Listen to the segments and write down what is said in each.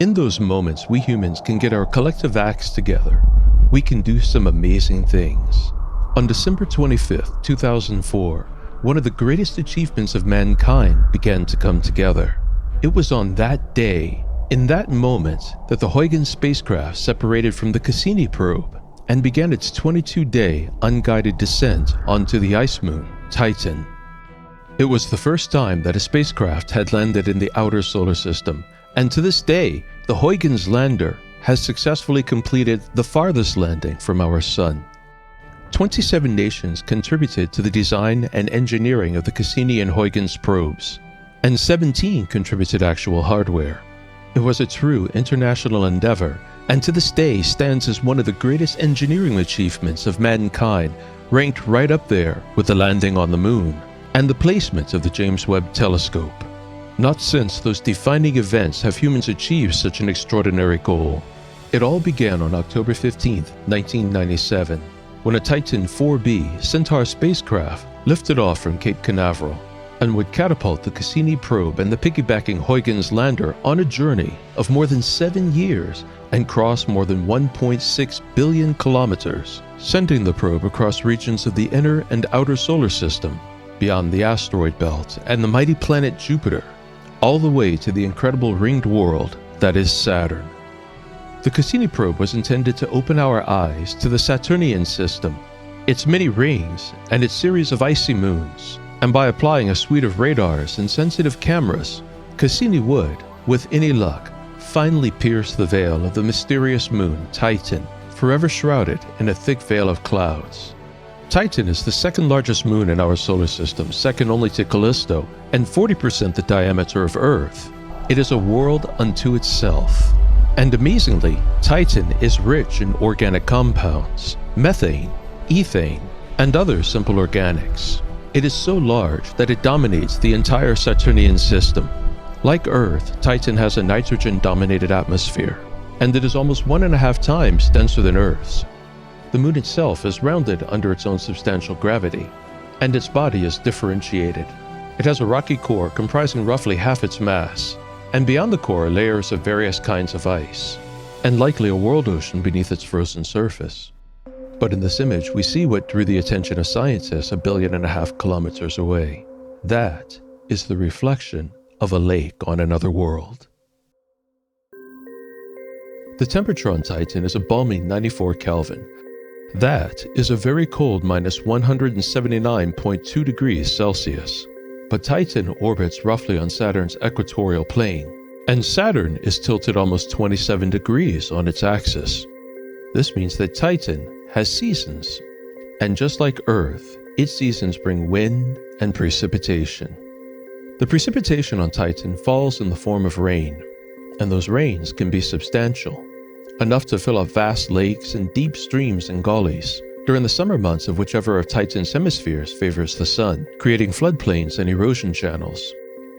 In those moments, we humans can get our collective acts together. We can do some amazing things. On December 25th, 2004, one of the greatest achievements of mankind began to come together. It was on that day, in that moment, that the Huygens spacecraft separated from the Cassini probe and began its 22-day unguided descent onto the ice moon, Titan. It was the first time that a spacecraft had landed in the outer solar system, and to this day, the Huygens lander has successfully completed the farthest landing from our sun. 27 nations contributed to the design and engineering of the Cassini and Huygens probes, and 17 contributed actual hardware. It was a true international endeavor, and to this day stands as one of the greatest engineering achievements of mankind, ranked right up there with the landing on the moon and the placement of the James Webb Telescope. Not since those defining events have humans achieved such an extraordinary goal. It all began on October 15, 1997, when a Titan 4B Centaur spacecraft lifted off from Cape Canaveral and would catapult the Cassini probe and the piggybacking Huygens lander on a journey of more than 7 years and cross more than 1.6 billion kilometers, sending the probe across regions of the inner and outer solar system, beyond the asteroid belt and the mighty planet Jupiter, all the way to the incredible ringed world that is Saturn. The Cassini probe was intended to open our eyes to the Saturnian system, its many rings and its series of icy moons, and by applying a suite of radars and sensitive cameras, Cassini would, with any luck, finally pierce the veil of the mysterious moon Titan, forever shrouded in a thick veil of clouds. Titan is the second largest moon in our solar system, second only to Callisto, and 40% the diameter of Earth. It is a world unto itself. And amazingly, Titan is rich in organic compounds, methane, ethane, and other simple organics. It is so large that it dominates the entire Saturnian system. Like Earth, Titan has a nitrogen-dominated atmosphere, and it is almost 1.5 times denser than Earth's. The moon itself is rounded under its own substantial gravity, and its body is differentiated. It has a rocky core comprising roughly half its mass, and beyond the core are layers of various kinds of ice, and likely a world ocean beneath its frozen surface. But in this image, we see what drew the attention of scientists 1.5 billion kilometers away. That is the reflection of a lake on another world. The temperature on Titan is a balmy 94 Kelvin. That is a very cold minus 179.2 degrees Celsius. But Titan orbits roughly on Saturn's equatorial plane, and Saturn is tilted almost 27 degrees on its axis. This means that Titan has seasons, and just like Earth, its seasons bring wind and precipitation. The precipitation on Titan falls in the form of rain, and those rains can be substantial, enough to fill up vast lakes and deep streams and gullies during the summer months of whichever of Titan's hemispheres favors the sun, creating floodplains and erosion channels.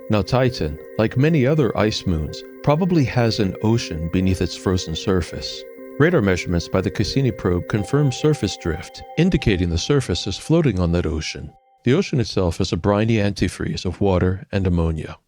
Now Titan, like many other ice moons, probably has an ocean beneath its frozen surface. Radar measurements by the Cassini probe confirm surface drift, indicating the surface is floating on that ocean. The ocean itself is a briny antifreeze of water and ammonia.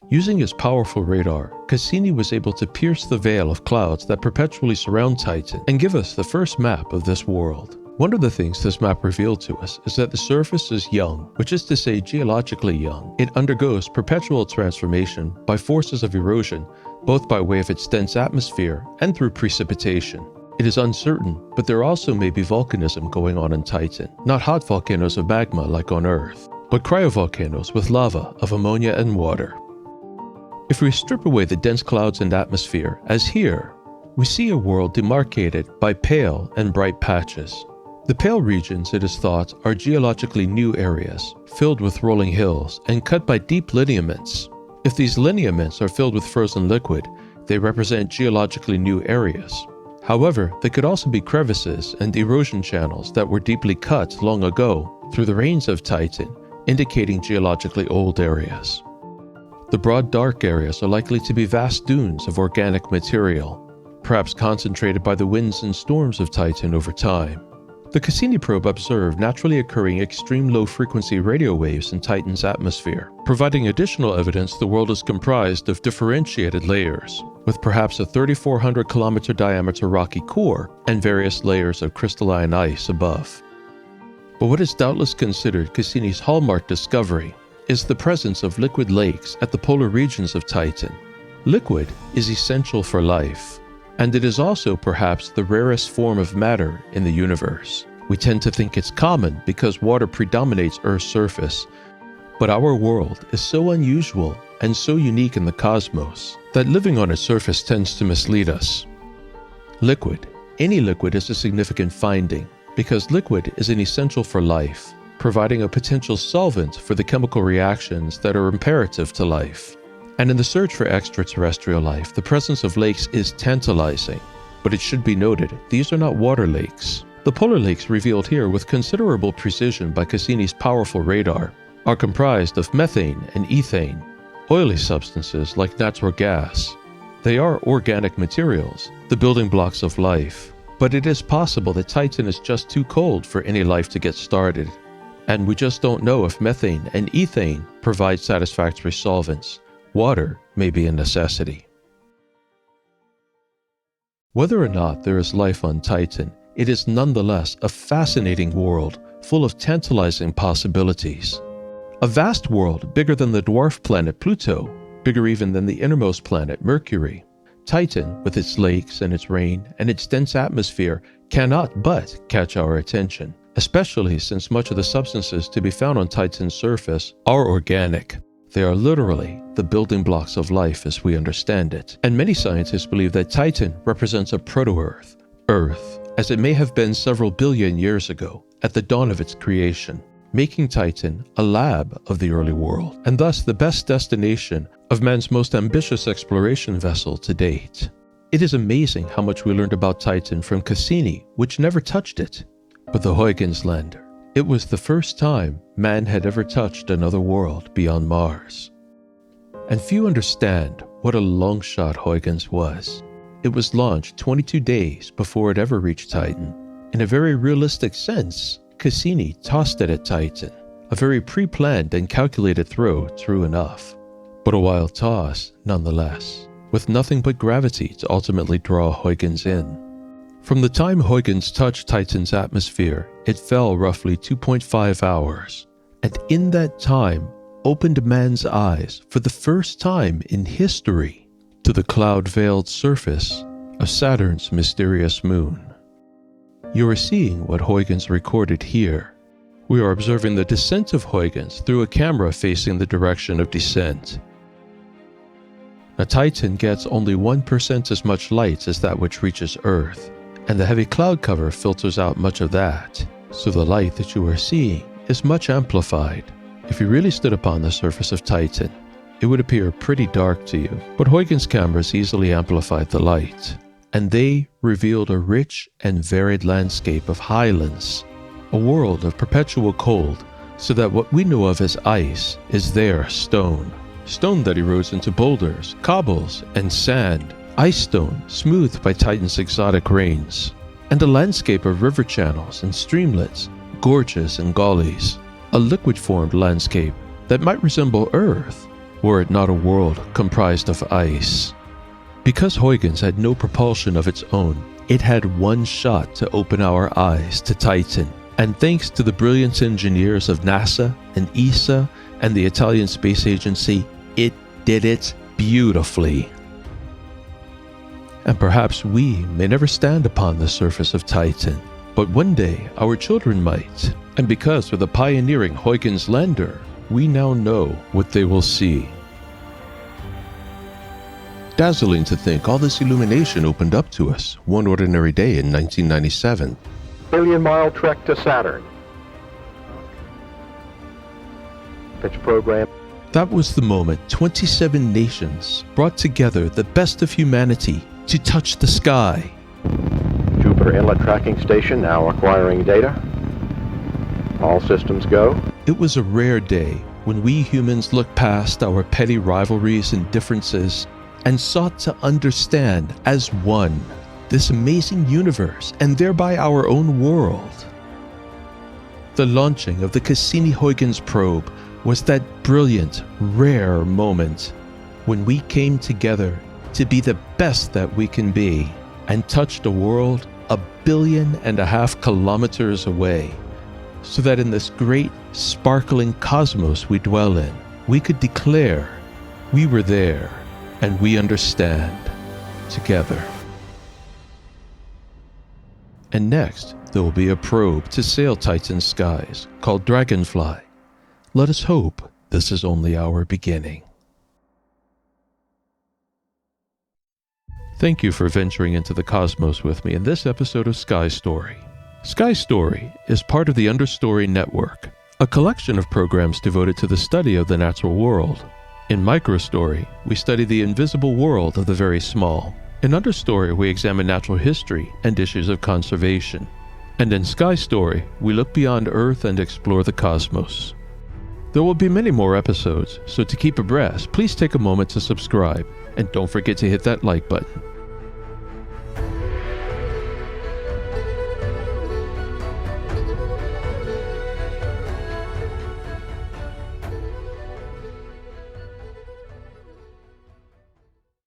Using his powerful radar, Cassini was able to pierce the veil of clouds that perpetually surround Titan and give us the first map of this world. One of the things this map revealed to us is that the surface is young, which is to say geologically young. It undergoes perpetual transformation by forces of erosion, both by way of its dense atmosphere and through precipitation. It is uncertain, but there also may be volcanism going on in Titan, not hot volcanoes of magma like on Earth, but cryovolcanoes with lava of ammonia and water. If we strip away the dense clouds and atmosphere, as here, we see a world demarcated by pale and bright patches. The pale regions, it is thought, are geologically new areas, filled with rolling hills and cut by deep lineaments. If these lineaments are filled with frozen liquid, they represent geologically new areas. However, they could also be crevices and erosion channels that were deeply cut long ago through the rains of Titan, indicating geologically old areas. The broad dark areas are likely to be vast dunes of organic material, perhaps concentrated by the winds and storms of Titan over time. The Cassini probe observed naturally occurring extreme low-frequency radio waves in Titan's atmosphere, providing additional evidence the world is comprised of differentiated layers. with perhaps a 3,400 kilometer diameter rocky core and various layers of crystalline ice above. But what is doubtless considered Cassini's hallmark discovery is the presence of liquid lakes at the polar regions of Titan. Liquid is essential for life, and it is also perhaps the rarest form of matter in the universe. We tend to think it's common because water predominates Earth's surface, but our world is so unusual and so unique in the cosmos that living on its surface tends to mislead us. Liquid. Any liquid is a significant finding because liquid is an essential for life, providing a potential solvent for the chemical reactions that are imperative to life. And in the search for extraterrestrial life, the presence of lakes is tantalizing. But it should be noted, these are not water lakes. The polar lakes revealed here with considerable precision by Cassini's powerful radar are comprised of methane and ethane, oily substances like natural gas. They are organic materials, the building blocks of life. But it is possible that Titan is just too cold for any life to get started. And we just don't know if methane and ethane provide satisfactory solvents. Water may be a necessity. Whether or not there is life on Titan, it is nonetheless a fascinating world full of tantalizing possibilities. A vast world bigger than the dwarf planet Pluto, bigger even than the innermost planet Mercury. Titan, with its lakes and its rain and its dense atmosphere, cannot but catch our attention, especially since much of the substances to be found on Titan's surface are organic. They are literally the building blocks of life as we understand it. And many scientists believe that Titan represents a proto-earth, Earth, as it may have been several billion years ago, at the dawn of its creation, making Titan a lab of the early world, and thus the best destination of man's most ambitious exploration vessel to date. It is amazing how much we learned about Titan from Cassini, which never touched it, but the Huygens lander. It was the first time man had ever touched another world beyond Mars. And few understand what a long shot Huygens was. It was launched 22 days before it ever reached Titan. In a very realistic sense, Cassini tossed it at Titan, a very pre-planned and calculated throw, true enough. But a wild toss, nonetheless, with nothing but gravity to ultimately draw Huygens in. From the time Huygens touched Titan's atmosphere, it fell roughly 2.5 hours, and in that time opened man's eyes for the first time in history to the cloud-veiled surface of Saturn's mysterious moon. You are seeing what Huygens recorded here. We are observing the descent of Huygens through a camera facing the direction of descent. Now, Titan gets only 1% as much light as that which reaches Earth, and the heavy cloud cover filters out much of that, so the light that you are seeing is much amplified. If you really stood upon the surface of Titan, it would appear pretty dark to you, but Huygens cameras easily amplified the light, and they revealed a rich and varied landscape of highlands, a world of perpetual cold, so that what we know of as ice is there stone that erodes into boulders, cobbles, and sand, ice stone smoothed by Titan's exotic rains, and a landscape of river channels and streamlets, gorges and gullies, a liquid-formed landscape that might resemble Earth were it not a world comprised of ice. Because Huygens had no propulsion of its own, it had one shot to open our eyes to Titan, and thanks to the brilliant engineers of NASA and ESA and the Italian Space Agency, it did it beautifully. And perhaps we may never stand upon the surface of Titan, but one day our children might, and because of the pioneering Huygens lander, we now know what they will see. Dazzling to think all this illumination opened up to us one ordinary day in 1997. Billion-mile trek to Saturn. Pitch program. That was the moment 27 nations brought together the best of humanity to touch the sky. Jupiter Inlet Tracking Station now acquiring data. All systems go. It was a rare day when we humans looked past our petty rivalries and differences and sought to understand as one this amazing universe and thereby our own world. The launching of the Cassini-Huygens probe was that brilliant, rare moment when we came together to be the best that we can be and touch the world 1.5 billion kilometers away, so that in this great sparkling cosmos we dwell in, we could declare we were there and we understand together. And next, there will be a probe to sail Titan's skies called Dragonfly. Let us hope this is only our beginning. Thank you for venturing into the cosmos with me in this episode of Sky Story. Sky Story is part of the UNDERSTORY network, a collection of programs devoted to the study of the natural world. In Microstory, we study the invisible world of the very small. In UNDERSTORY, we examine natural history and issues of conservation. And in Sky Story, we look beyond Earth and explore the cosmos. There will be many more episodes, so to keep abreast, please take a moment to subscribe, and don't forget to hit that like button.